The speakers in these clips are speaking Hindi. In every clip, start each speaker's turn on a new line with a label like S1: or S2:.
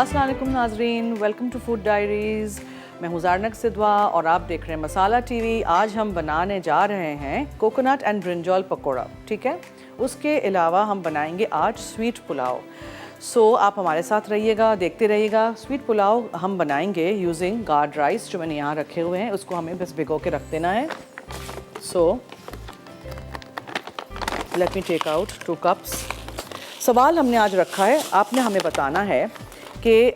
S1: अस्सलाम वालेकुम नाजरीन, वेलकम टू फूड डायरीज़। मैं हूँ ज़ारनक सिद्वा और आप देख रहे हैं मसाला टीवी। आज हम बनाने जा रहे हैं कोकोनट एंड ब्रिंजॉल पकौड़ा, ठीक है। उसके अलावा हम बनाएंगे आज स्वीट पुलाव। आप हमारे साथ रहिएगा, देखते रहिएगा। स्वीट पुलाव हम बनाएंगे यूजिंग गार्ड राइस जो मैंने यहाँ रखे हुए हैं, उसको हमें बस भिगो के रख देना है। Let me take out 2 cups. सवाल हमने आज रखा है, आपने हमें बताना है कि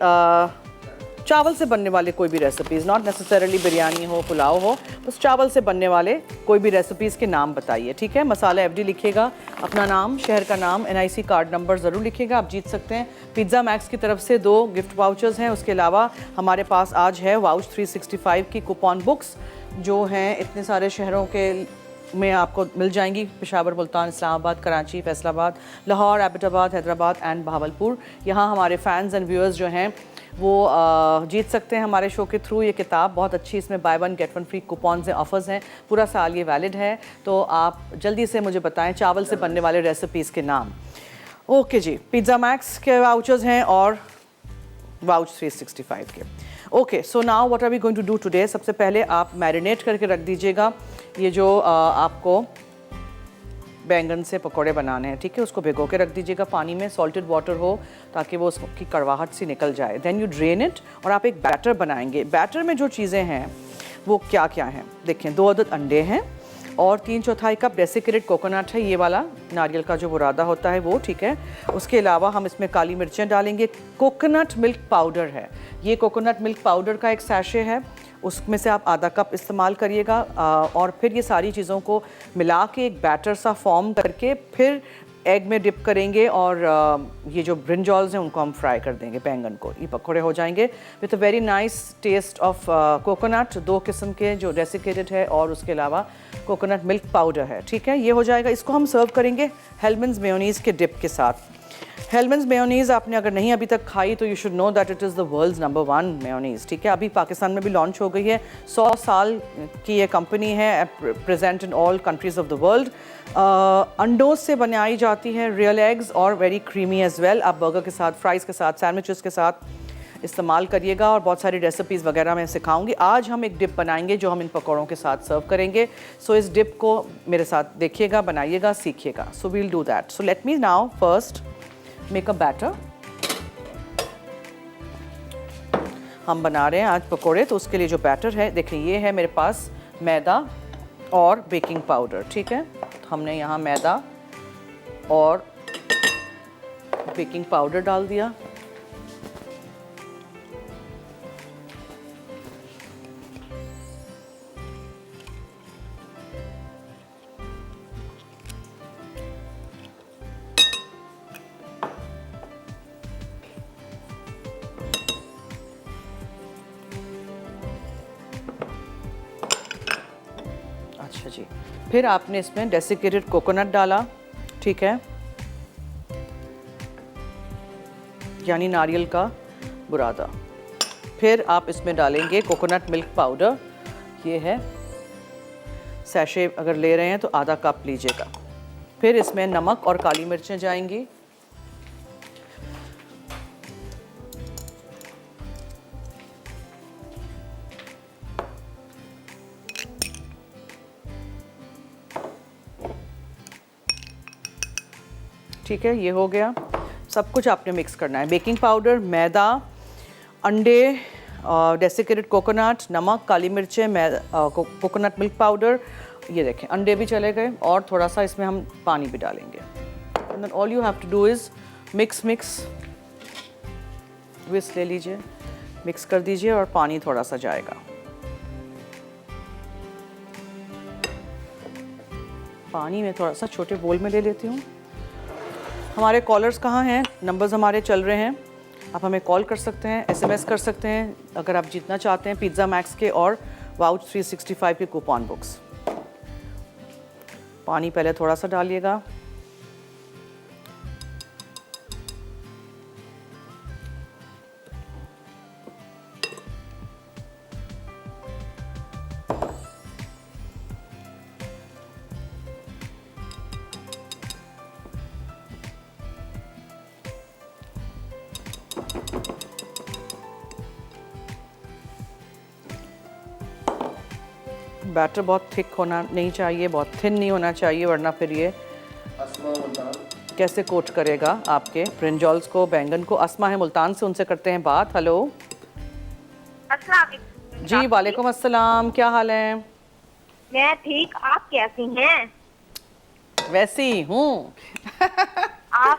S1: चावल से बनने वाले कोई भी रेसिपीज़, नॉट नेसेसरली बिरयानी हो, पुलाव हो, बस चावल से बनने वाले कोई भी रेसिपीज़ के नाम बताइए, ठीक है। मसाला एफडी लिखिएगा, अपना नाम, शहर का नाम, एनआईसी कार्ड नंबर ज़रूर लिखिएगा। आप जीत सकते हैं पिज़्ज़ा मैक्स की तरफ से 2 गिफ्ट वाउचर्स हैं। उसके अलावा हमारे पास आज है वाउच 365 की कूपन बुक्स जो हैं इतने सारे शहरों के में आपको मिल जाएंगी। पेशावर, मुल्तान, इस्लामाबाद, कराची, फैसलाबाद, लाहौर, एबटाबाद, हैदराबाद एंड बहावलपुर। यहाँ हमारे फैंस एंड व्यूअर्स जो हैं वो जीत सकते हैं हमारे शो के थ्रू ये किताब। बहुत अच्छी, इसमें बाय 1 गेट 1 फ्री कूपन्स हैं, ऑफर्स हैं, पूरा साल ये वैलिड है। तो आप जल्दी से मुझे बताएं चावल से बनने वाले रेसिपीज़ के नाम। ओके जी, पिज़्ज़ा मैक्स के वाउचर्स हैं और वाउच 365 के। Okay, so now what are we going to do today. सबसे पहले आप मैरिनेट करके रख दीजिएगा ये जो आपको बैंगन से पकोड़े बनाने हैं, ठीक है। उसको भिगो के रख दीजिएगा पानी में, सॉल्टेड वाटर हो ताकि वो उसकी कड़वाहट सी निकल जाए। देन यू ड्रेन इट और आप एक बैटर बनाएंगे। बैटर में जो चीज़ें हैं वो क्या क्या हैं देखें। 2 अदद अंडे हैं और 3/4 कप डेसिकेटेड कोकोनट है, ये वाला नारियल का जो बुरादा होता है वो, ठीक है। उसके अलावा हम इसमें काली मिर्चें डालेंगे। कोकोनट मिल्क पाउडर है, ये कोकोनट मिल्क पाउडर का एक सैशे है, उसमें से आप आधा कप इस्तेमाल करिएगा। और फिर ये सारी चीज़ों को मिला के एक बैटर सा फॉर्म करके फिर एग में डिप करेंगे और ये जो ब्रिंजॉल्स हैं उनको हम फ्राई कर देंगे, बैंगन को। ये पकौड़े हो जाएंगे with a very nice test of coconut. 2 किस्म के जो डेसिकेटेड है और उसके अलावा कोकोनट मिल्क पाउडर है, ठीक है। ये हो जाएगा। इसको हम सर्व करेंगे हेलमंड्स मेयोनीज़ के डिप के साथ। हेलमंड्स मेयोनीज़ आपने अगर नहीं अभी तक खाई तो you should know that it is the world's number 1 mayonnaise, ठीक है। अभी पाकिस्तान में भी लॉन्च हो गई है। 100 साल की ये कंपनी है, present in all countries of the world. अंडों से बनाई जाती है, रियल एग्स, और वेरी क्रीमी एज वेल। आप बर्गर के साथ, फ्राइज़ के साथ, सैंडविचेस के साथ इस्तेमाल करिएगा और बहुत सारी रेसिपीज़ वगैरह मैं सिखाऊंगी। आज हम एक डिप बनाएंगे जो हम इन पकौड़ों के साथ सर्व करेंगे। इस डिप को मेरे साथ देखिएगा, बनाइएगा, सीखिएगा। We'll do that. Let me now first make a batter. हम बना रहे हैं आज पकोड़े, तो उसके लिए जो बैटर है देखिए, ये है मेरे पास मैदा और बेकिंग पाउडर, ठीक है। तो हमने यहाँ मैदा और बेकिंग पाउडर डाल दिया। अच्छा जी, फिर आपने इसमें डेसिकेटेड कोकोनट डाला, ठीक है, यानी नारियल का बुरादा। फिर आप इसमें डालेंगे कोकोनट मिल्क पाउडर, ये है सैशे, अगर ले रहे हैं तो आधा कप लीजिएगा। फिर इसमें नमक और काली मिर्चें जाएंगी। ठीक है, ये हो गया। सब कुछ आपने मिक्स करना है, बेकिंग पाउडर, मैदा, अंडे, डेसिकेटेड कोकोनट, नमक, काली मिर्चें, कोकोनट मिल्क पाउडर। ये देखें अंडे भी चले गए और थोड़ा सा इसमें हम पानी भी डालेंगे। And then all you have to do is mix whisk ले लीजिए, मिक्स कर दीजिए और पानी थोड़ा सा जाएगा। पानी में थोड़ा सा छोटे बोल में ले लेती हूँ। हमारे कॉलर्स कहाँ हैं? नंबर्स हमारे चल रहे हैं, आप हमें कॉल कर सकते हैं, SMS कर सकते हैं अगर आप जीतना चाहते हैं पिज़्ज़ा मैक्स के और वाउच 365 के कूपन बुक्स। पानी पहले थोड़ा सा डालिएगा। बैटर बहुत थिक होना नहीं चाहिए, बहुत थिन नहीं होना चाहिए, वरना फिर ये कैसे कोट करेगा आपके ब्रिंजॉल्स को, बैंगन को। अस्मा है मुल्तान से, उनसे करते हैं बात। हेलो जी, वालेकुम अस्सलाम, क्या हाल है?
S2: मैं ठीक, आप कैसी हैं?
S1: वैसी हूँ।
S2: आप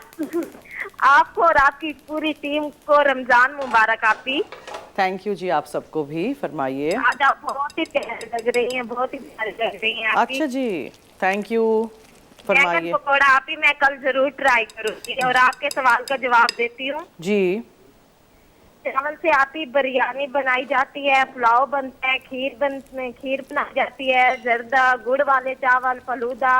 S2: आपको और आपकी पूरी टीम को रमजान मुबारक। आपकी
S1: थैंक यू जी, आप सबको भी। फरमाइए।
S2: आज आप बहुत ही प्यारी लग रही हैं, बहुत ही प्यारी लग रही हैं आपकी।
S1: अच्छा जी, थैंक यू।
S2: बैंगन
S1: फरमाइए
S2: पकौड़ा आप ही, मैं कल जरूर ट्राई करूंगी और आपके सवाल का जवाब देती हूँ।
S1: जी।
S2: चावल से आप ही बिरयानी बनाई जाती है, पुलाव बनता है, खीर बनाई जाती है, जर्दा गुड़ वाले चावल, फलूदा,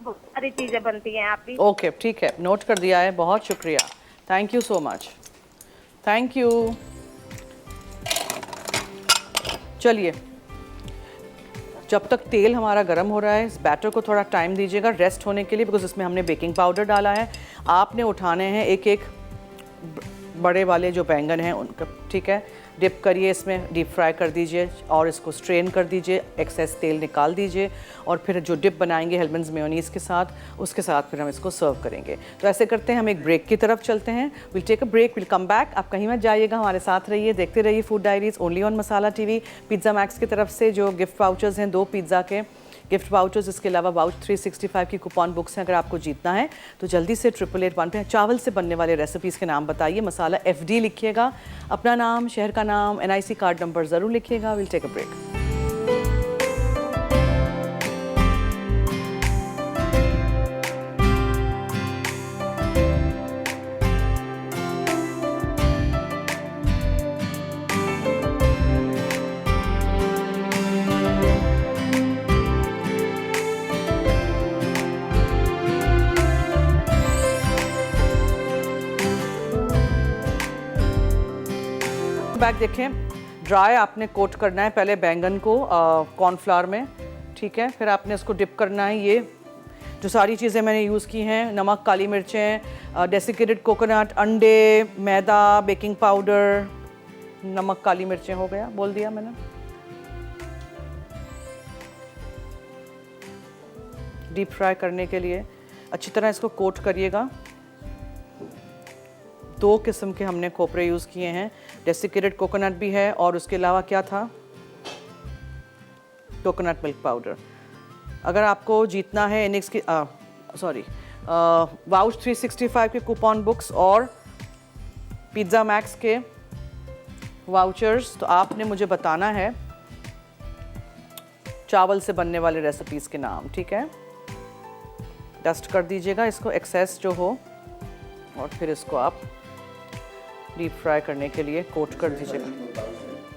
S2: बहुत सारी चीजें बनती हैं आप ही।
S1: ओके ठीक है, नोट कर दिया है, बहुत शुक्रिया, thank you so much, thank you. चलिए, जब तक तेल हमारा गर्म हो रहा है, इस बैटर को थोड़ा टाइम दीजिएगा रेस्ट होने के लिए, बिकॉज इसमें हमने बेकिंग पाउडर डाला है। आपने उठाने हैं एक एक बड़े वाले जो बैंगन हैं उनका, ठीक है, डिप करिए इसमें, डीप फ्राई कर दीजिए और इसको स्ट्रेन कर दीजिए, एक्सेस तेल निकाल दीजिए और फिर जो डिप बनाएंगे हेलमंड्स मेयोनीज़ के साथ, उसके साथ फिर हम इसको सर्व करेंगे। तो ऐसे करते हैं, हम एक ब्रेक की तरफ चलते हैं। Will take a break, will come back. आप कहीं मत जाइएगा, हमारे साथ रहिए, देखते रहिए Food Diaries only on Masala TV. Pizza Max की तरफ से जो गिफ्ट वाउचर्स हैं, 2 पिज़्ज़ा के गिफ्ट वाउचर्स, इसके अलावा वाउच 365 की कूपन बुक्स हैं। अगर आपको जीतना है तो जल्दी से 8881 पे चावल से बनने वाले रेसिपीज़ के नाम बताइए, मसाला FD लिखिएगा, अपना नाम, शहर का नाम, NIC कार्ड नंबर ज़रूर लिखिएगा। Will take a break. Back देखें, ड्राई आपने कोट करना है पहले बैंगन को कॉर्नफ्लावर में, ठीक है, फिर आपने इसको डिप करना है। ये जो सारी चीज़ें मैंने यूज़ की हैं, नमक, काली मिर्चें, डेसिकेटेड कोकोनट, अंडे, मैदा, बेकिंग पाउडर, नमक, काली मिर्चें, हो गया, बोल दिया मैंने। डीप फ्राई करने के लिए अच्छी तरह इसको कोट करिएगा। 2 किस्म के हमने खोपरे यूज़ किए हैं, डेसिकेटेड कोकोनट भी है और उसके अलावा क्या था, कोकोनट मिल्क पाउडर। अगर आपको जीतना है एनिक्स की वाउच 365 के कूपन बुक्स और पिज़्ज़ा मैक्स के वाउचर्स, तो आपने मुझे बताना है चावल से बनने वाले रेसिपीज़ के नाम, ठीक है। डस्ट कर दीजिएगा इसको, एक्सेस जो हो, और फिर इसको आप डीप फ्राई करने के लिए कोट कर दीजिएगा।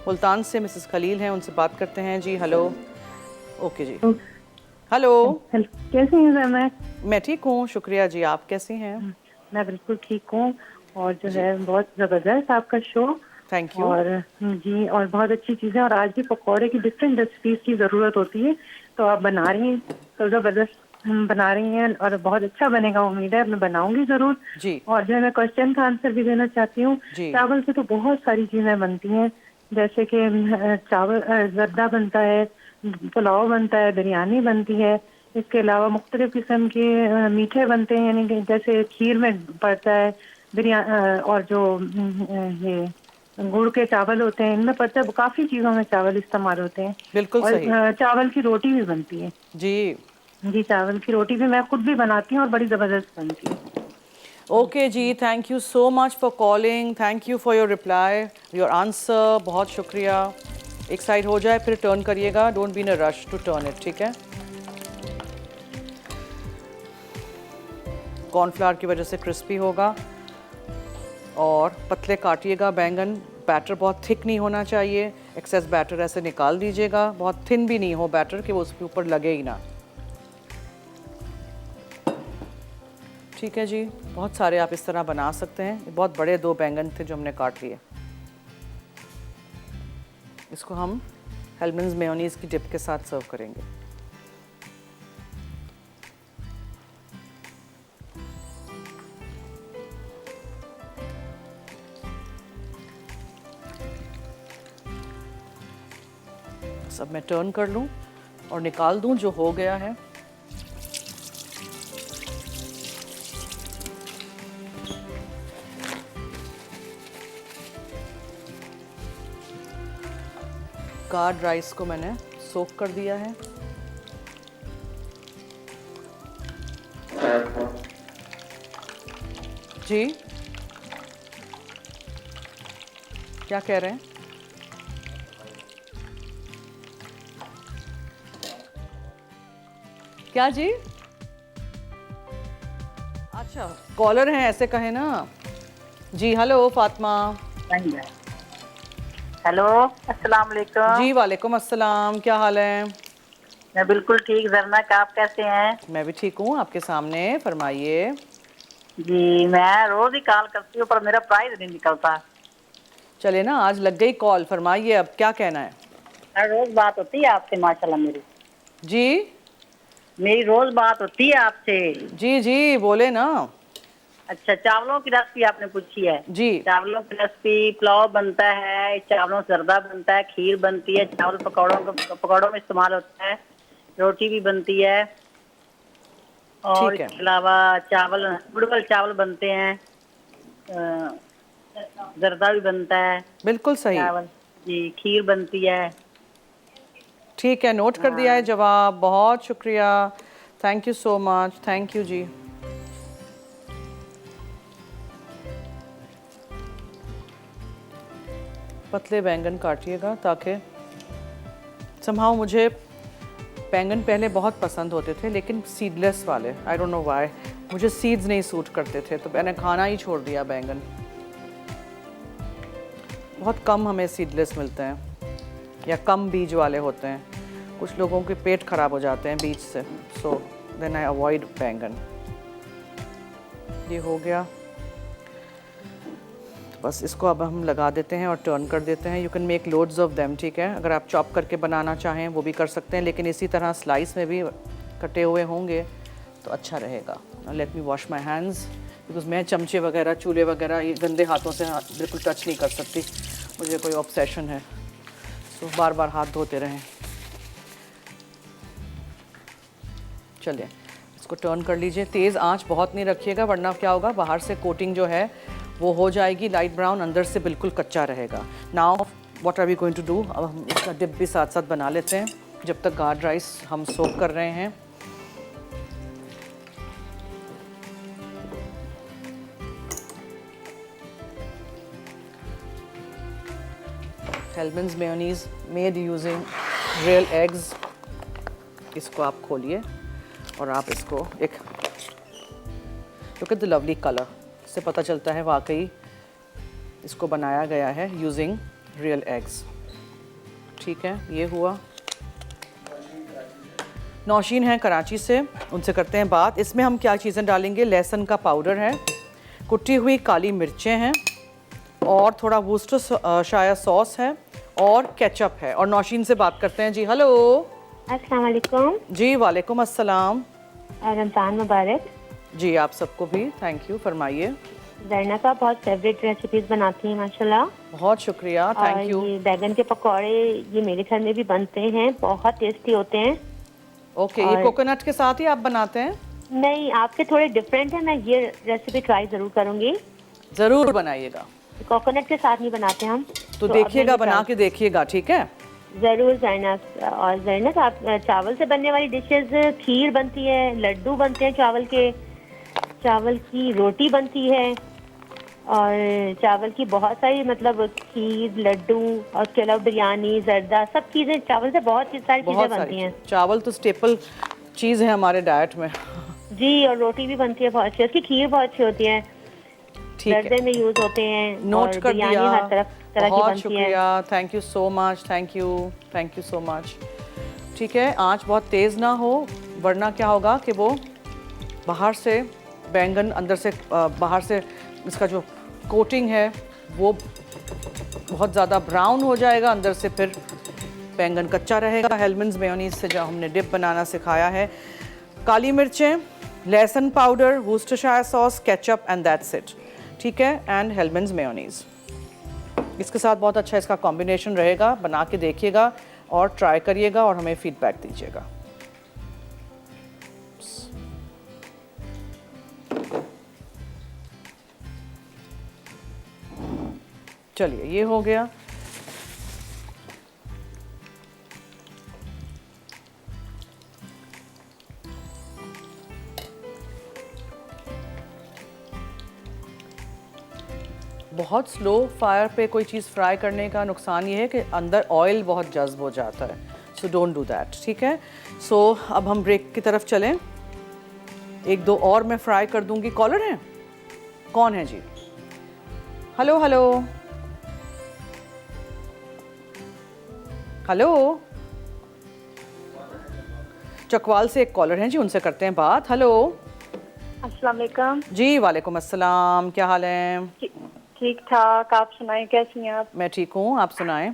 S1: मुल्तान से मिसेस खलील हैं, उनसे बात करते हैं जी। हेलो। ओके जी, हेलो।
S3: कैसी हैं सर?
S1: मैं ठीक हूँ, शुक्रिया जी, आप कैसी हैं?
S3: मैं बिल्कुल ठीक हूँ और जो है बहुत ज़बरदस्त आपका शो।
S1: Thank you.
S3: और जी, और बहुत अच्छी चीज़ें, और आज भी पकौड़े की डिफरेंट रेसिपीज की ज़रूरत होती है, तो आप बना रही हैं, तो ज़बरदस्त बना रही हैं और बहुत अच्छा बनेगा, उम्मीद है, मैं बनाऊंगी ज़रूर
S1: जी।
S3: और जो है मैं क्वेश्चन का आंसर भी देना चाहती हूँ। चावल से तो बहुत सारी चीज़ें बनती हैं, जैसे कि चावल जर्दा बनता है, पुलाव बनता है, बिरयानी बनती है, इसके अलावा मुख्तलिफ किस्म के मीठे बनते हैं, यानी कि जैसे खीर में पड़ता है बिरयानी, और जो ये गुड़ के चावल होते हैं इनमें पड़ता है, काफ़ी चीज़ों में चावल इस्तेमाल होते हैं।
S1: बिल्कुल
S3: और
S1: सही।
S3: चावल की रोटी भी बनती है
S1: जी
S3: जी, चावल की रोटी भी मैं खुद भी बनाती हूँ और बड़ी ज़बरदस्त बनती है।
S1: ओके जी, thank you so much for calling, thank you for your reply, your answer, बहुत शुक्रिया। एक साइड हो जाए फिर टर्न करिएगा, don't be in a rush to turn it, ठीक है। कॉर्नफ्लावर की वजह से क्रिस्पी होगा और पतले काटिएगा बैंगन, बैटर बहुत थिक नहीं होना चाहिए, एक्सेस बैटर ऐसे निकाल दीजिएगा, बहुत थिन भी नहीं हो बैटर कि वो उसके ऊपर लगे ही ना, ठीक है जी। बहुत सारे आप इस तरह बना सकते हैं। बहुत बड़े 2 बैंगन थे जो हमने काट लिए। इसको हम हेलमंड्स मेयोनीज़ की डिप के साथ सर्व करेंगे। सब मैं टर्न कर लूँ और निकाल दूं जो हो गया है। कार्ड राइस को मैंने सोक कर दिया है। जी क्या कह रहे हैं? क्या जी? अच्छा कॉलर हैं ऐसे कहे ना जी। हेलो फातिमा।
S4: हेलो अस्सलाम वालेकुम।
S1: जी वालेकुम अस्सलाम, क्या हाल है?
S4: मैं बिल्कुल ठीक जरनक, आप कैसे हैं?
S1: मैं भी ठीक हूँ, आपके सामने फरमाइए।
S4: जी मैं रोज ही कॉल करती हूँ पर मेरा प्राइस नहीं निकलता।
S1: चले ना आज लग गई कॉल, फरमाइए अब क्या कहना है?
S4: हर रोज बात होती है आपसे माशाल्लाह।
S1: जी
S4: मेरी रोज बात होती है आपसे।
S1: जी जी बोले ना।
S4: अच्छा चावलों की रेसिपी आपने पूछी है।
S1: जी
S4: चावलों की रेसिपी, पुलाव बनता है, चावलों से जर्दा बनता है, खीर बनती है, चावल पकौड़ों में इस्तेमाल होता है, रोटी भी बनती है और
S1: ठीक है,
S4: इसके अलावा चावल गुड़कल चावल बनते हैं, जर्दा भी बनता है,
S1: बिल्कुल सही।
S4: चावल जी, खीर बनती है।
S1: ठीक है, नोट कर दिया है जवाब, बहुत शुक्रिया, thank you so much, thank you जी। पतले बैंगन काटिएगा ताकि समहाउ मुझे बैंगन पहले बहुत पसंद होते थे लेकिन सीडलेस वाले, आई डोंट नो व्हाई, मुझे सीड्स नहीं सूट करते थे तो मैंने खाना ही छोड़ दिया बैंगन। बहुत कम हमें सीडलेस मिलते हैं या कम बीज वाले होते हैं, कुछ लोगों के पेट खराब हो जाते हैं बीज से, सो देन आई अवॉइड बैंगन। ये हो गया, बस इसको अब हम लगा देते हैं और टर्न कर देते हैं। You can make loads of them, ठीक है, अगर आप चॉप करके बनाना चाहें वो भी कर सकते हैं, लेकिन इसी तरह स्लाइस में भी कटे हुए होंगे तो अच्छा रहेगा। Let me wash my hands because मैं चमचे वगैरह चूल्हे वगैरह ये गंदे हाथों से बिल्कुल टच नहीं कर सकती, मुझे कोई ऑब्सेशन है, तो बार बार हाथ धोते रहें। चलिए इसको टर्न कर लीजिए, तेज़ आंच बहुत नहीं रखिएगा वरना क्या होगा, बाहर से कोटिंग जो है वो हो जाएगी लाइट ब्राउन, अंदर से बिल्कुल कच्चा रहेगा। Now what are we going to do, अब हम इसका डिप भी साथ साथ बना लेते हैं जब तक गार्ड राइस हम सोक कर रहे हैं। Hellmann's mayonnaise made using real eggs, इसको आप खोलिए और आप इसको एक look at the lovely colour, इससे पता चलता है वाकई इसको बनाया गया है यूजिंग रियल एग्स। ठीक है, ये हुआ। नौशीन है कराची से, उनसे करते हैं बात। इसमें हम क्या चीज़ें डालेंगे, लहसुन का पाउडर है, कुटी हुई काली मिर्चें हैं और थोड़ा वुस्टरशायर सॉस है और केचप है। और नौशीन से बात करते हैं जी। हेलो
S2: अस्सलाम वालेकुम।
S1: जी वालेकुम अस्सलाम।
S2: रमज़ान मुबारक।
S1: जी आप सबको भी, थैंक यू, फरमाइए।
S2: जरना साहब बहुत फेवरेट रेसिपीज बनाती हैं माशाल्लाह।
S1: बहुत शुक्रिया, थैंक यू।
S2: ये बैगन के पकौड़े ये मेरे घर में भी बनते हैं, बहुत टेस्टी होते हैं।
S1: ओके, ये कोकोनट के साथ ही आप बनाते हैं?
S2: नहीं, आपके थोड़े डिफरेंट है, मैं ये रेसिपी ट्राई ज़रूर करूँगी।
S1: ज़रूर बनाइएगा।
S2: कोकोनट के साथ नहीं बनाते हम,
S1: तो देखिएगा, बना के देखिएगा, ठीक है?
S2: ज़रूर जरना। और जरना साहब, चावल से बनने वाली डिशेस, खीर बनती है, लड्डू बनते हैं चावल के, चावल की रोटी बनती है और चावल की बहुत सारी मतलब खीर, लड्डू और उसके अलावा बिरयानी, जर्दा, सब चीज़ें चावल से बहुत सारी चीज़ें बनती हैं।
S1: चावल तो स्टेपल चीज़ है हमारे डाइट में।
S2: जी, और रोटी भी बनती है बहुत अच्छी, उसकी खीर बहुत अच्छी होती है, जर्दे में यूज होते हैं।
S1: नोट कर दिया,
S2: हर तरह
S1: बहुत शुक्रिया, thank you so much, thank you so much. ठीक है, आँच बहुत तेज़ ना हो वरना क्या होगा कि वो बाहर से बैंगन, अंदर से बाहर से इसका जो कोटिंग है वो बहुत ज़्यादा ब्राउन हो जाएगा, अंदर से फिर बैंगन कच्चा रहेगा। हेलमन्स मेयोनीज से जो हमने डिप बनाना सिखाया है, काली मिर्चें, लहसुन powder, Worcestershire sauce, ketchup and that's it. ठीक है, एंड हेलमन्स मेयोनीज, इसके साथ बहुत अच्छा इसका कॉम्बिनेशन रहेगा, बना के देखिएगा और ट्राई करिएगा और हमें फीडबैक दीजिएगा। चलिए ये हो गया। बहुत स्लो फायर पे कोई चीज़ फ्राई करने का नुकसान ये है कि अंदर ऑयल बहुत जज्ब हो जाता है, सो डोंट डू दैट, ठीक है। सो अब हम ब्रेक की तरफ चलें। एक दो और मैं फ्राई कर दूंगी। कॉलर हैं? कौन है जी? हेलो हेलो हेलो, चकवाल से एक कॉलर हैं जी, उनसे करते हैं बात। हेलो।
S2: अस्सलाम वालेकुम
S1: जी वालेकुम अस्सलाम, क्या हाल है?
S2: ठीक ठाक, आप सुनाएं, कैसी हैं आप?
S1: मैं ठीक हूँ, आप सुनाएं?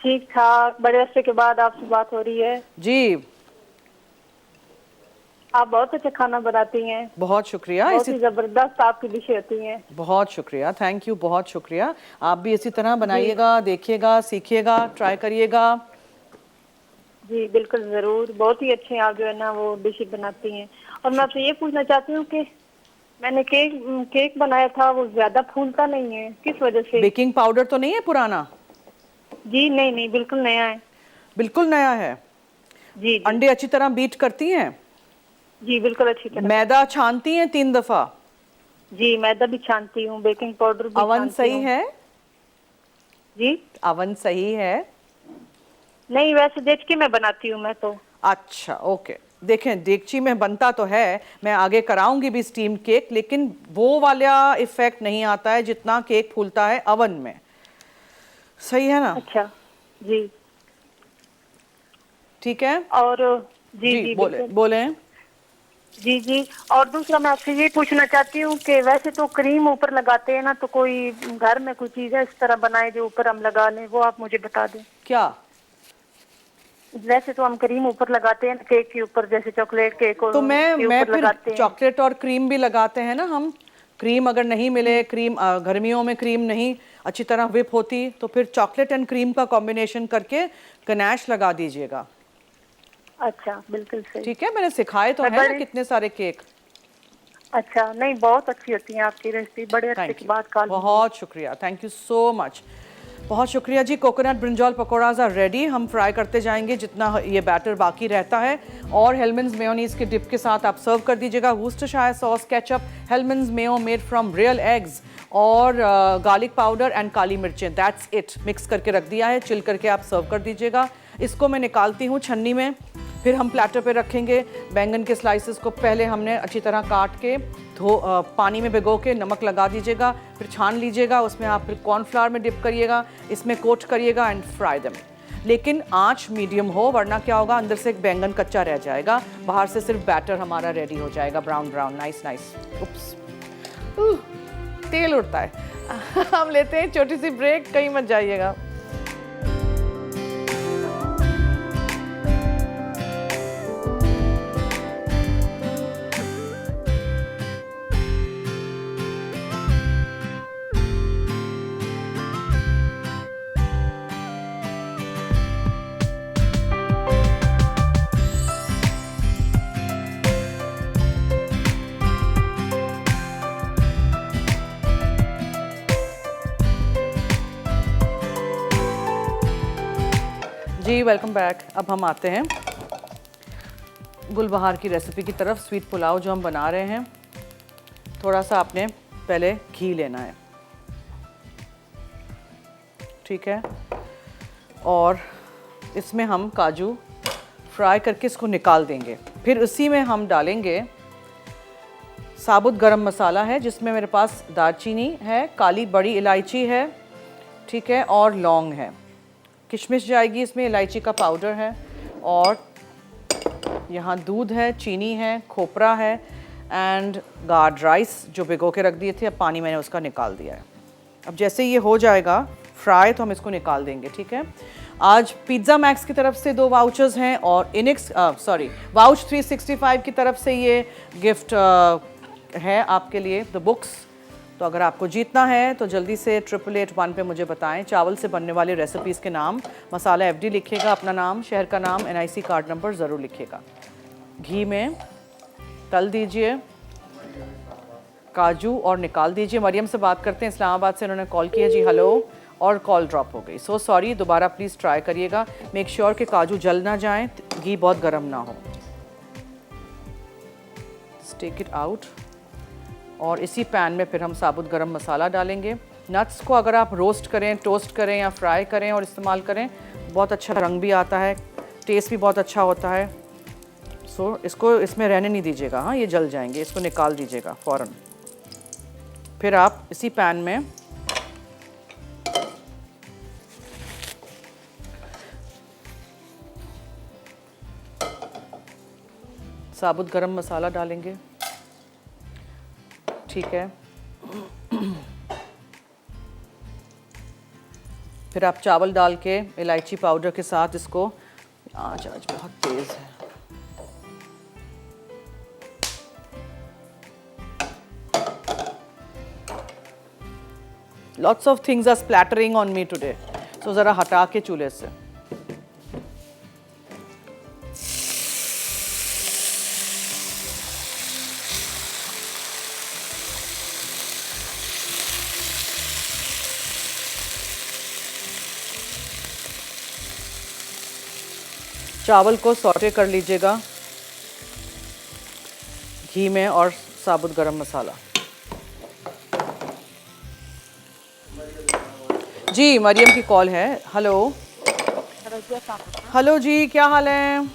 S2: ठीक ठाक, बड़े अरसे के बाद आपसे बात हो रही है
S1: जी।
S2: आप बहुत अच्छा खाना बनाती हैं।
S1: बहुत शुक्रिया।
S2: बहुत ही जबरदस्त आपकी डिशें होती हैं।
S1: बहुत शुक्रिया, थैंक यू, बहुत शुक्रिया। आप भी इसी तरह बनाइएगा, देखिएगा, सीखिएगा, ट्राई करिएगा।
S2: जी बिल्कुल ज़रूर, बहुत ही अच्छे आप जो है ना वो डिशें बनाती हैं। और मैं आपसे ये पूछना चाहती हूँ कि मैंने केक बनाया था, वो ज्यादा फूलता नहीं है, किस वजह से?
S1: बेकिंग पाउडर तो नहीं है पुराना?
S2: जी नहीं, बिल्कुल नया है।
S1: बिल्कुल नया है?
S2: जी।
S1: अंडे अच्छी तरह बीट करती हैं?
S2: जी बिल्कुल अच्छी तरह।
S1: मैदा छानती हैं 3 दफा?
S2: जी मैदा भी छानती हूँ, बेकिंग पाउडर भी।
S1: अवन सही है?
S2: जी
S1: अवन सही है?
S2: नहीं, वैसे देख के मैं बनाती हूँ मैं तो।
S1: अच्छा ओके, देखें देगची में बनता तो है, मैं आगे कराऊंगी भी स्टीम केक, लेकिन वो वाला इफेक्ट नहीं आता है जितना केक फूलता है अवन में। सही है ना?
S2: अच्छा जी
S1: ठीक है।
S2: और जी
S1: बोले।
S2: जी। और दूसरा मैं आपसे ये पूछना चाहती हूँ कि वैसे तो क्रीम ऊपर लगाते हैं ना, तो कोई घर में कोई चीज़ है इस तरह बनाए जो ऊपर हम लगा लें, वो आप मुझे बता दें।
S1: क्या?
S2: वैसे तो हम क्रीम ऊपर लगाते हैं केक के ऊपर, जैसे चॉकलेट केक
S1: तो मैं फिर चॉकलेट और क्रीम भी लगाते हैं ना हम। क्रीम अगर नहीं मिले, क्रीम गर्मियों में क्रीम नहीं अच्छी तरह व्हिप होती, तो फिर चॉकलेट एंड क्रीम का कॉम्बिनेशन करके गनाश लगा दीजिएगा।
S2: अच्छा बिल्कुल सही।
S1: ठीक है, मैंने सिखाए तो है ना कितने सारे केक।
S2: अच्छा नहीं, बहुत अच्छी होती है आपकी रेसिपी, बड़े अच्छे की बात।
S1: बहुत शुक्रिया, थैंक यू सो मच, बहुत शुक्रिया जी। Coconut brinjal pakoras are ready. हम फ्राई करते जाएंगे जितना ये बैटर बाकी रहता है, और हेलमंस मेयोनीज के डिप के साथ आप सर्व कर दीजिएगा। Worcestershire sauce, ketchup, Hellmann's mayo made from real eggs और गार्लिक पाउडर एंड काली मिर्चें, दैट्स इट। मिक्स करके रख दिया है, चिल करके आप सर्व कर दीजिएगा। इसको मैं निकालती हूँ छन्नी में, फिर हम प्लेटर पे रखेंगे। बैंगन के स्लाइसेस को पहले हमने अच्छी तरह काट के पानी में भिगो के नमक लगा दीजिएगा, फिर छान लीजिएगा। उसमें आप फिर कॉर्नफ्लावर में डिप करिएगा, इसमें कोट करिएगा एंड फ्राई देम। लेकिन आंच मीडियम हो, वरना क्या होगा, अंदर से एक बैंगन कच्चा रह जाएगा, बाहर से सिर्फ बैटर हमारा रेडी हो जाएगा, ब्राउन ब्राउन, नाइस नाइस। उप्स, तेल उड़ता है। हम लेते हैं छोटी सी ब्रेक, कहीं मत जाइएगा। जी वेलकम बैक। अब हम आते हैं गुलबहार की रेसिपी की तरफ। स्वीट पुलाव जो हम बना रहे हैं, थोड़ा सा आपने पहले घी लेना है, ठीक है, और इसमें हम काजू फ्राई करके इसको निकाल देंगे। फिर उसी में हम डालेंगे साबुत गरम मसाला है, जिसमें मेरे पास दालचीनी है, काली बड़ी इलायची है, ठीक है, और लौंग है। किशमिश जाएगी इसमें, इलायची का पाउडर है, और यहाँ दूध है, चीनी है, खोपरा है एंड गार्ड राइस जो भिगो के रख दिए थे, अब पानी मैंने उसका निकाल दिया है। अब जैसे ये हो जाएगा फ्राई तो हम इसको निकाल देंगे, ठीक है। आज पिज़्ज़ा मैक्स की तरफ से 2 वाउचर्स हैं, और वाउच 365 की तरफ से ये गिफ्ट है आपके लिए, द बुक्स तो अगर आपको जीतना है तो जल्दी से 8881 पे मुझे बताएं। चावल से बनने वाली रेसिपीज़ के नाम, मसाला FD लिखिएगा, अपना नाम, शहर का नाम, NIC कार्ड नंबर ज़रूर लिखिएगा। घी में तल दीजिए काजू और निकाल दीजिए। मरियम से बात करते हैं, इस्लामाबाद से उन्होंने कॉल किया जी। हेलो, और कॉल ड्रॉप हो गई, सो सॉरी। दोबारा प्लीज़ ट्राई करिएगा, मेक श्योर कि काजू जल ना जाएं, घी बहुत गर्म ना हो। टेक इट आउट और इसी पैन में फिर हम साबुत गरम मसाला डालेंगे। नट्स को अगर आप रोस्ट करें, टोस्ट करें या फ्राई करें और इस्तेमाल करें, बहुत अच्छा रंग भी आता है, टेस्ट भी बहुत अच्छा होता है। सो इसको इसमें रहने नहीं दीजिएगा, हाँ ये जल जाएंगे, इसको निकाल दीजिएगा फ़ौरन। फिर आप इसी पैन में साबुत गरम मसाला डालेंगे, ठीक है। फिर आप चावल डाल के इलायची पाउडर के साथ इसको, आज बहुत तेज़ है, lots of things are splattering on me today, so ज़रा हटा के चूल्हे से। चावल को सौटे कर लीजिएगा घी में और साबुत गरम मसाला। जी मरियम की कॉल है। हेलो। हेलो जी, क्या हाल है?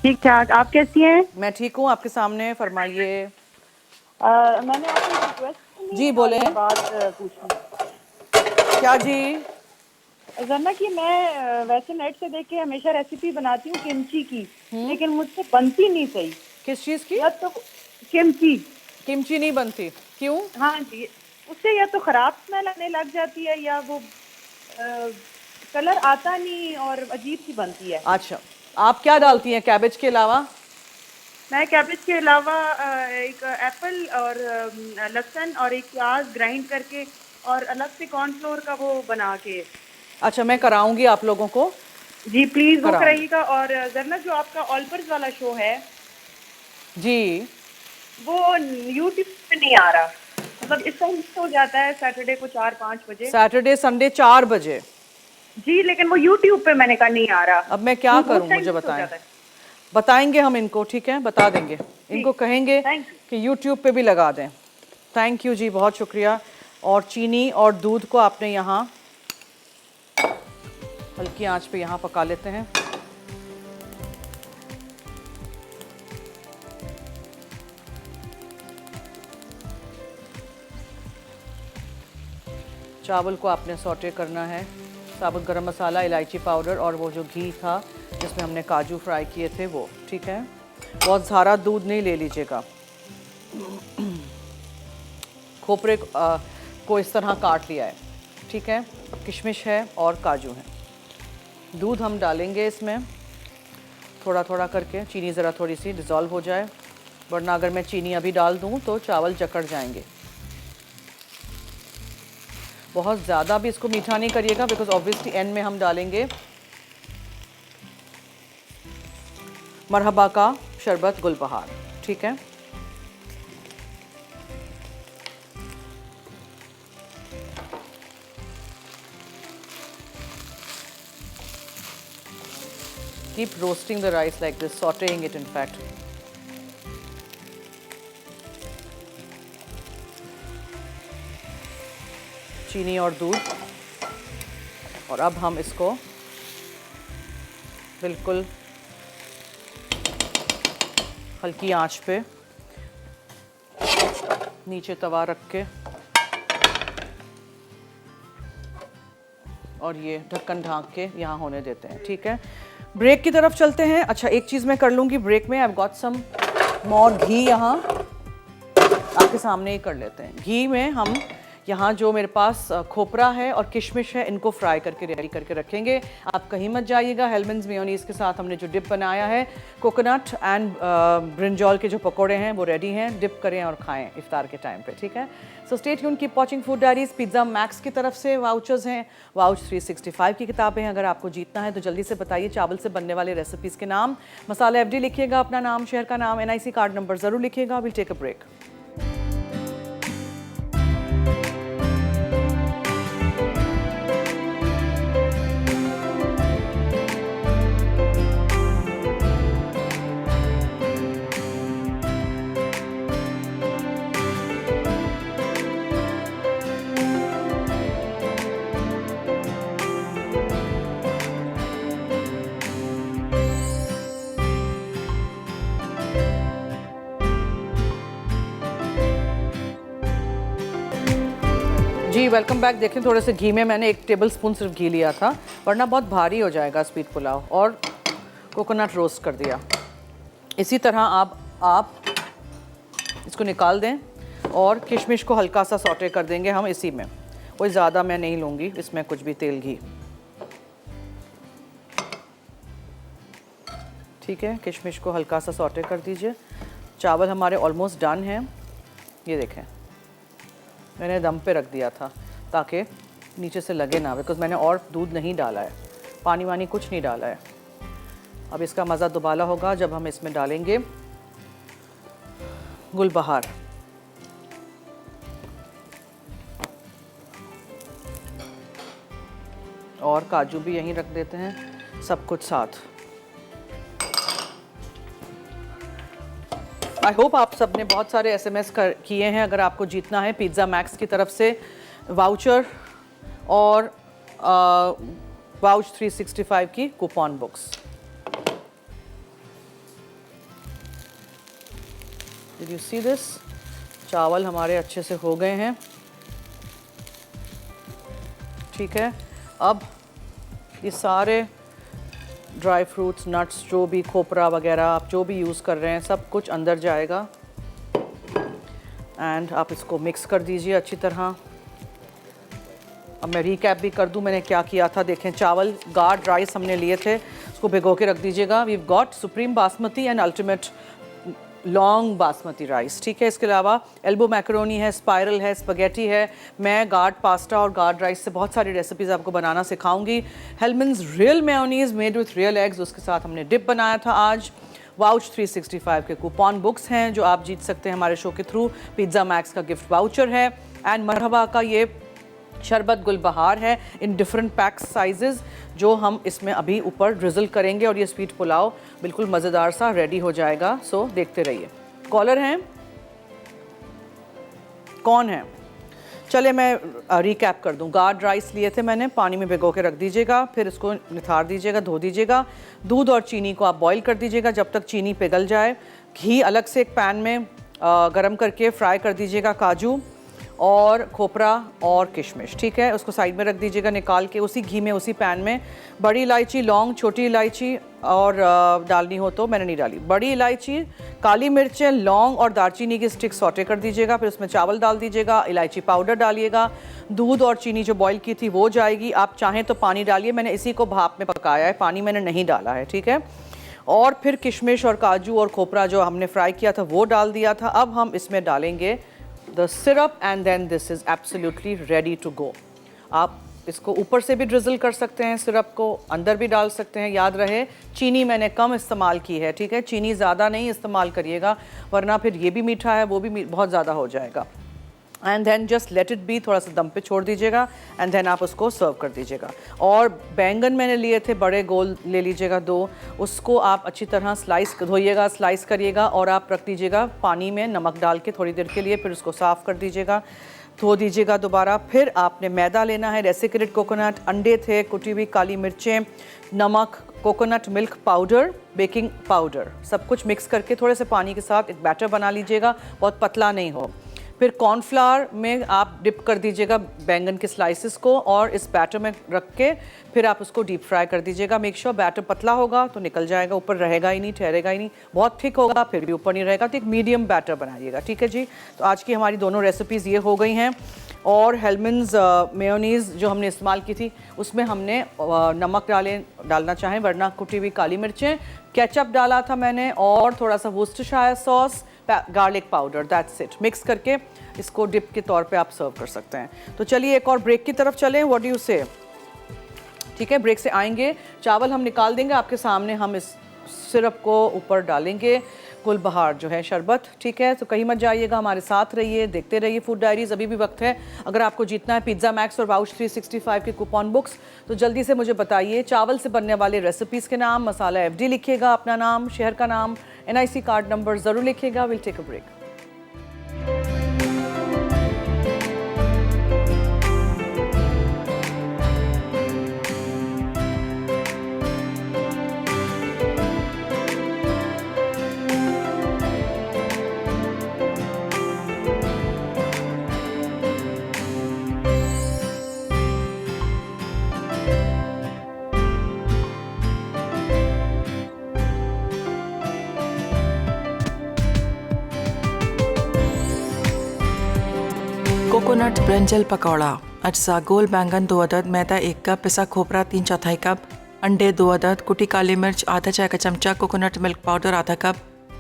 S5: ठीक ठाक, आप कैसी हैं?
S1: मैं ठीक हूँ, आपके सामने फरमाइए।
S5: मैंने आपसे रिक्वेस्ट
S1: जी बोले।
S5: बात पूछनी।
S1: क्या जी?
S5: जरना कि मैं वैसे नेट से देख के हमेशा रेसिपी बनाती हूँ किमची की, लेकिन मुझसे बनती नहीं सही।
S1: किस चीज़ की?
S5: या तो किमची।
S1: किमची नहीं बनती, क्यों?
S5: हाँ जी, उससे या तो खराब स्मेल आने लग जाती है या वो कलर आता नहीं और अजीब सी बनती है।
S1: अच्छा, आप क्या डालती हैं कैबेज के अलावा?
S5: मैं कैबेज के अलावा एक एप्पल और लहसुन और एक प्याज ग्राइंड करके और अलग से कॉर्नफ्लोर का वो बना के।
S1: अच्छा, मैं कराऊंगी आप लोगों को।
S5: जी प्लीज वो
S1: कराऊंगी।
S5: कराइएगा। और जरना जो आपका ऑलपर्स वाला शो है
S1: जी,
S5: वो यूट्यूब पे नहीं आ रहा, मतलब इस टाइम हो जाता है सैटरडे को 4-5 बजे।
S1: सैटरडे संडे 4 बजे।
S5: जी लेकिन वो यूट्यूब पे मैंने कहा नहीं आ रहा।
S1: अब मैं क्या
S5: तो वो
S1: करूं,
S5: टाइम
S1: मुझे
S5: मिस हो
S1: बताएं।
S5: जाता है।
S1: बताएंगे हम इनको, ठीक है, बता देंगे इनको, कहेंगे
S5: Thank you.
S1: कि YouTube पे भी लगा दें। थैंक यू जी, बहुत शुक्रिया। और चीनी और दूध को आपने यहाँ हल्की आंच पे यहाँ पका लेते हैं। चावल को आपने सौटे करना है, साबुत गरम मसाला, इलायची पाउडर और वो जो घी था जिसमें हमने काजू फ्राई किए थे वो, ठीक है। बहुत सारा दूध नहीं ले लीजिएगा। खोपरे को इस तरह काट लिया है, ठीक है। किशमिश है और काजू है। दूध हम डालेंगे इसमें थोड़ा थोड़ा करके, चीनी ज़रा थोड़ी सी डिज़ोल्व हो जाए, वरना अगर मैं चीनी अभी डाल दूँ तो चावल जकड़ जाएंगे। बहुत ज़्यादा भी इसको मीठा नहीं करिएगा, बिकॉज ऑब्वियसली एंड में हम डालेंगे मरहबा का शरबत गुलबहार, ठीक है। Keep roasting the rice like this, sauteing it in fact. चीनी और दूध, और अब हम इसको बिल्कुल हल्की आंच पे नीचे तवा रख के और ये ढक्कन ढाँक के यहाँ होने देते हैं, ठीक है। ब्रेक की तरफ चलते हैं। अच्छा, एक चीज़ मैं कर लूँगी ब्रेक में, आई हैव गॉट सम मोर घी, यहाँ आपके सामने ही कर लेते हैं। घी में हम यहाँ जो मेरे पास खोपरा है और किशमिश है, इनको फ्राई करके रेडी करके रखेंगे। आप कहीं मत जाइएगा। हेलमंड्स मेयोनीज़ के साथ हमने जो डिप बनाया है, कोकोनट एंड ब्रिंजॉल के जो पकोड़े हैं वो रेडी हैं। डिप करें और खाएं इफ्तार के टाइम पे, ठीक है। So stay tune, keep watching food diaries. Pizza Max की तरफ से वाउचर्स हैं, वाउच 365 की किताबें हैं। अगर आपको जीतना है तो जल्दी से बताइए चावल से बनने वाले रेसिपीज़ के नाम। मसाला FD लिखिएगा, अपना नाम, शहर का नाम, NIC कार्ड नंबर ज़रूर लिखिएगा। Will take a break. जी वेलकम बैक। देखें थोड़े से घी में मैंने 1 टेबल स्पून सिर्फ घी लिया था, वरना बहुत भारी हो जाएगा स्वीट पुलाव। और कोकोनट रोस्ट कर दिया। इसी तरह आप इसको निकाल दें और किशमिश को हल्का सा सौटे कर देंगे हम इसी में। कोई ज़्यादा मैं नहीं लूँगी इसमें कुछ भी तेल घी, ठीक है। किशमिश को हल्का सा सौटे कर दीजिए। चावल हमारे ऑलमोस्ट डन हैं। ये देखें मैंने दम पे रख दिया था ताकि नीचे से लगे ना, बिकॉज मैंने और दूध नहीं डाला है, पानी वानी कुछ नहीं डाला है। अब इसका मज़ा दुबाला होगा जब हम इसमें डालेंगे गुलबहार। और काजू भी यहीं रख देते हैं, सब कुछ साथ। आई होप आप सब ने बहुत सारे SMS किए हैं। अगर आपको जीतना है पिज़्ज़ा मैक्स की तरफ से वाउचर और वाउच 365 की coupon books. Did you see this? चावल हमारे अच्छे से हो गए हैं, ठीक है। अब ये सारे ड्राई फ्रूट्स, नट्स, जो भी खोपरा वगैरह आप जो भी यूज़ कर रहे हैं सब कुछ अंदर जाएगा। एंड आप इसको मिक्स कर दीजिए अच्छी तरह। अब मैं रिकैप भी कर दूं मैंने क्या किया था। देखें चावल गार्ड राइस हमने लिए थे, उसको भिगो के रख दीजिएगा। We've got supreme basmati and ultimate long basmati rice, ठीक है। इसके अलावा एल्बो मैकरोनी है, स्पाइरल है, स्पगेटी है। मैं गार्ड पास्ता और गार्ड राइस से बहुत सारी रेसिपीज़ आपको बनाना सिखाऊंगी। Hellmann's real mayonnaise made with real eggs, उसके साथ हमने डिप बनाया था आज। वाउच 365 के कूपन बुक्स हैं जो आप जीत सकते हैं हमारे शो के थ्रू। पिज़्ज़ा मैक्स का गिफ्ट वाउचर है एंड मरहबा का ये शरबत गुलबहार है इन डिफरेंट पैक्स साइजेस, जो हम इसमें अभी ऊपर ड्रिजल करेंगे और ये स्वीट पुलाव बिल्कुल मज़ेदार सा रेडी हो जाएगा। सो देखते रहिए। कॉलर हैं? कौन है? चले मैं रिकैप कर दूं। गार्ड राइस लिए थे मैंने, पानी में भिगो के रख दीजिएगा, फिर इसको निथार दीजिएगा, धो दीजिएगा। दूध और चीनी को आप बॉईल कर दीजिएगा जब तक चीनी पिघल जाए। घी अलग से एक पैन में गरम करके फ्राई कर दीजिएगा काजू और खोपरा और किशमिश, ठीक है। उसको साइड में रख दीजिएगा निकाल के। उसी घी में उसी पैन में बड़ी इलायची, लौंग, छोटी इलायची और डालनी हो तो, मैंने नहीं डाली, बड़ी इलायची, काली मिर्चें, लौंग और दालचीनी की स्टिक सौटे कर दीजिएगा। फिर उसमें चावल डाल दीजिएगा, इलायची पाउडर डालिएगा, दूध और चीनी जो बॉईल की थी वो जाएगी। आप चाहें तो पानी डालिए, मैंने इसी को भाप में पकाया है, पानी मैंने नहीं डाला है, ठीक है। और फिर किशमिश और काजू और खोपरा जो हमने फ्राई किया था वो डाल दिया था। अब हम इसमें डालेंगे the syrup and then this is absolutely ready to go. आप इसको ऊपर से भी ड्रिजल कर सकते हैं, सिरप को अंदर भी डाल सकते हैं। याद रहे चीनी मैंने कम इस्तेमाल की है, ठीक है। चीनी ज़्यादा नहीं इस्तेमाल करिएगा वरना फिर ये भी मीठा है वो भी बहुत ज़्यादा हो जाएगा। And then just let it be, थोड़ा सा दम पे छोड़ दीजिएगा एंड देन आप उसको सर्व कर दीजिएगा। और बैंगन मैंने लिए थे बड़े गोल, ले लीजिएगा 2, उसको आप अच्छी तरह स्लाइस धोइएगा, स्लाइस करिएगा और आप रख दीजिएगा पानी में नमक डाल के थोड़ी देर के लिए, फिर उसको साफ़ कर दीजिएगा, धो दीजिएगा दोबारा। फिर आपने मैदा लेना है, डेसिकेटेड कोकोनट, अंडे थे, कुटी हुई काली मिर्चें, नमक, coconut milk powder, baking powder, सब कुछ मिक्स करके थोड़े से पानी के साथ एक बैटर बना लीजिएगा, बहुत पतला नहीं हो। फिर कॉर्नफ्लावर में आप डिप कर दीजिएगा बैंगन के स्लाइसेस को और इस बैटर में रख के फिर आप उसको डीप फ्राई कर दीजिएगा। मेक श्योर बैटर पतला होगा तो निकल जाएगा, ऊपर रहेगा ही नहीं, ठहरेगा ही नहीं। बहुत थिक होगा फिर भी ऊपर नहीं रहेगा, तो एक मीडियम बैटर बनाइएगा, ठीक है जी। तो आज की हमारी दोनों रेसिपीज़ ये हो गई हैं। और हेलमन्स मेयोनीज़ जो हमने इस्तेमाल की थी उसमें हमने नमक डालना चाहें, वरना कुटी हुई काली मिर्चें, केचप डाला था मैंने और थोड़ा सा Worcestershire sauce, garlic powder, that's it. Mix करके इसको डिप के तौर पे आप सर्व कर सकते हैं। तो चलिए एक और ब्रेक की तरफ चलें, व्हाट डू यू से? ठीक है, ब्रेक से आएंगे, चावल हम निकाल देंगे आपके सामने, हम इस सिरप को ऊपर डालेंगे, गुलबहार जो है शरबत, ठीक है। तो कहीं मत जाइएगा, हमारे साथ रहिए, देखते रहिए फूड डायरीज। अभी भी वक्त है, अगर आपको जीतना है पिज़्ज़ा मैक्स और वाउच 365 के कूपन बुक्स, तो जल्दी से मुझे बताइए चावल से बनने वाले रेसिपीज़ के नाम, मसाला FD लिखिएगा, अपना नाम, शहर का नाम, NIC कार्ड नंबर ज़रूर लिखिएगा। Will take a break.
S6: Coconut brinjal pakora. अज्जा: गोल बैंगन 2 अदद, मैदा 1 कप, पिसा खोपरा 3/4 कप, अंडे 2 अदद, कुटी काली मिर्च आधा चाय का चमचा, कोकोनट मिल्क पाउडर आधा कप,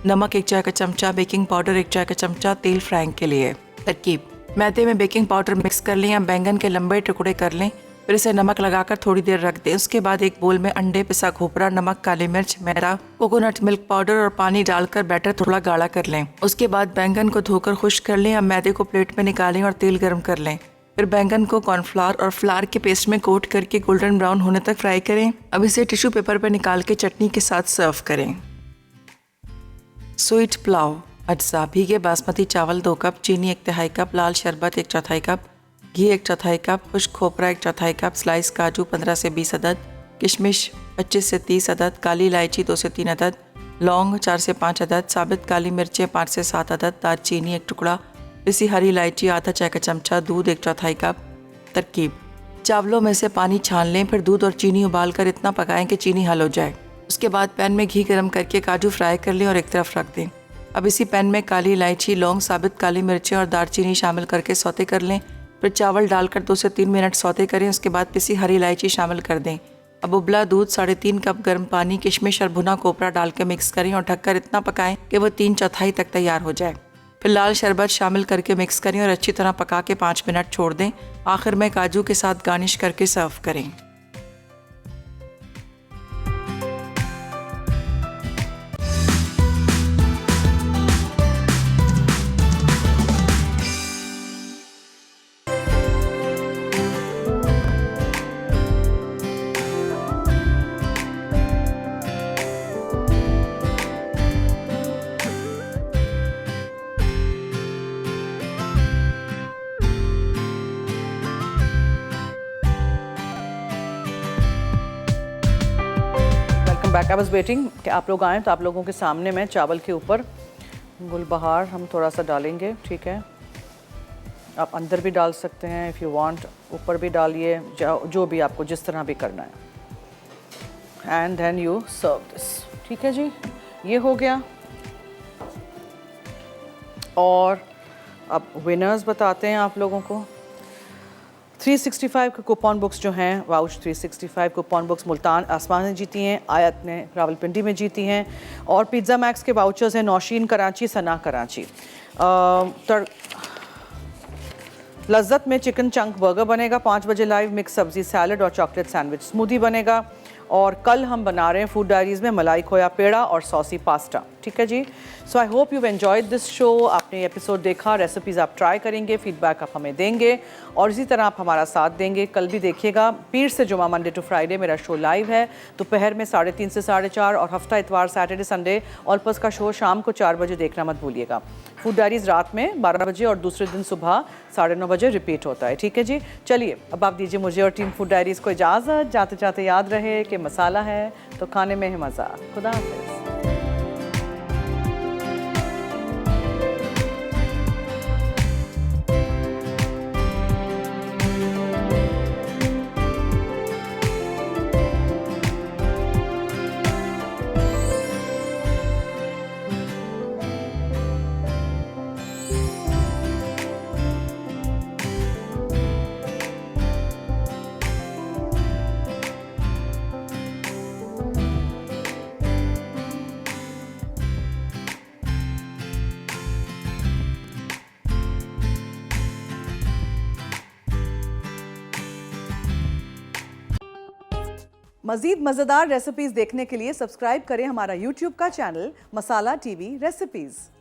S6: नमक 1 चाय का चमचा, बेकिंग पाउडर 1 चाय का चमचा, तेल फ्राइंग के लिए। तरकीब: मैदे में बेकिंग पाउडर मिक्स कर लें या बैंगन के लंबे टुकड़े कर लें, फिर इसे नमक लगाकर थोड़ी देर रख दें। उसके बाद एक बोल में अंडे, पिसा खोपरा, नमक, काली मिर्च, मैदा, कोकोनट मिल्क पाउडर और पानी डालकर बैटर थोड़ा गाढ़ा कर लें। उसके बाद बैंगन को धोकर खुश्क कर लें। अब मैदे को प्लेट में निकालें और तेल गर्म कर लें। फिर बैंगन को कॉर्नफ्लावर और फ्लावर के पेस्ट में कोट करके गोल्डन ब्राउन होने तक फ्राई करें। अब इसे टिश्यू पेपर पर निकाल के चटनी के साथ सर्व करें। स्वीट पुलाव। अज्जा: भीगे बासमती चावल 2 कप, चीनी 1/3 कप, लाल शरबत 1/4 कप, घी 1/4 कप, खुश्क खोपरा 1/4 कप, स्लाइस काजू 15 से 20 अदद, किशमिश 25 से 30 अदद, काली इलायची 2 से 3 अदद, लौंग 4 से 5 अदद, साबित काली मिर्चें 5 से 7 अदद, दालचीनी 1 टुकड़ा, पिसी हरी इलायची आधा चाय का चमचा, दूध 1/4 कप। तरकीब: चावलों में से पानी छान लें, फिर दूध और चीनी उबालकर इतना पकाएं कि चीनी हल हो जाए। उसके बाद पैन में घी गर्म करके काजू फ्राई कर लें और एक तरफ रख दें। अब इसी पैन में काली इलायची, लौंग, साबित काली मिर्चें और दालचीनी शामिल करके सौते कर लें। फिर चावल डालकर 2 से 3 मिनट सौते करें। उसके बाद पिसी हरी इलायची शामिल कर दें। अब उबला दूध, 3.5 कप गर्म पानी, किशमिश और भुना कोपरा डाल के मिक्स करें और ढककर इतना पकाएं कि वह 3/4 तक तैयार हो जाए। फिर लाल शरबत शामिल करके मिक्स करें और अच्छी तरह पका के 5 मिनट छोड़ दें। आखिर में काजू के साथ गार्निश करके सर्व करें।
S1: बैक, आई वाज वेटिंग कि आप लोग आएँ तो आप लोगों के सामने मैं चावल के ऊपर गुलबहार हम थोड़ा सा डालेंगे, ठीक है। आप अंदर भी डाल सकते हैं इफ़ यू वांट, ऊपर भी डालिए, जो भी आपको जिस तरह भी करना है। And then you serve this, ठीक है जी। ये हो गया। और अब विनर्स बताते हैं आप लोगों को। 365 के कूपन बुक्स जो हैं, वाउच 365 कूपन बुक्स मुल्तान आसमान ने जीती हैं, आयत ने रावलपिंडी में जीती हैं। और पिज़्ज़ा मैक्स के वाउचर्स हैं नौशीन कराची, सना कराची। लज्जत में चिकन चंक बर्गर बनेगा 5 बजे लाइव, मिक्स सब्जी, सैलड और चॉकलेट सैंडविच स्मूदी बनेगा। और कल हम बना रहे हैं फूड डायरीज़ में मलाई खोया पेड़ा और सॉसी पास्ता, ठीक है जी। So I hope you enjoyed this show. आपने एपिसोड देखा, रेसिपीज़ आप ट्राई करेंगे, फीडबैक आप हमें देंगे और इसी तरह आप हमारा साथ देंगे। कल भी देखिएगा, पीर से जुमा मंडे टू फ्राइडे मेरा शो लाइव है दोपहर में 3:30 से 4:30 और हफ्ता इतवार सैटरडे संडे ऑलपस का शो शाम को 4 बजे देखना मत भूलिएगा। फूड डायरीज़ रात में 12 बजे और दूसरे दिन सुबह 9:30 बजे रिपीट होता है, ठीक है जी। चलिए अब आप दीजिए मुझे और टीम फूड डायरीज़ को इजाज़त। जाते जाते याद रहे कि मसाला है तो खाने में है मज़ा। खुदा हाफ़िज़। मज़ीद मज़ेदार रेसिपीज़ देखने के लिए सब्सक्राइब करें हमारा YouTube का चैनल मसाला टीवी रेसिपीज़।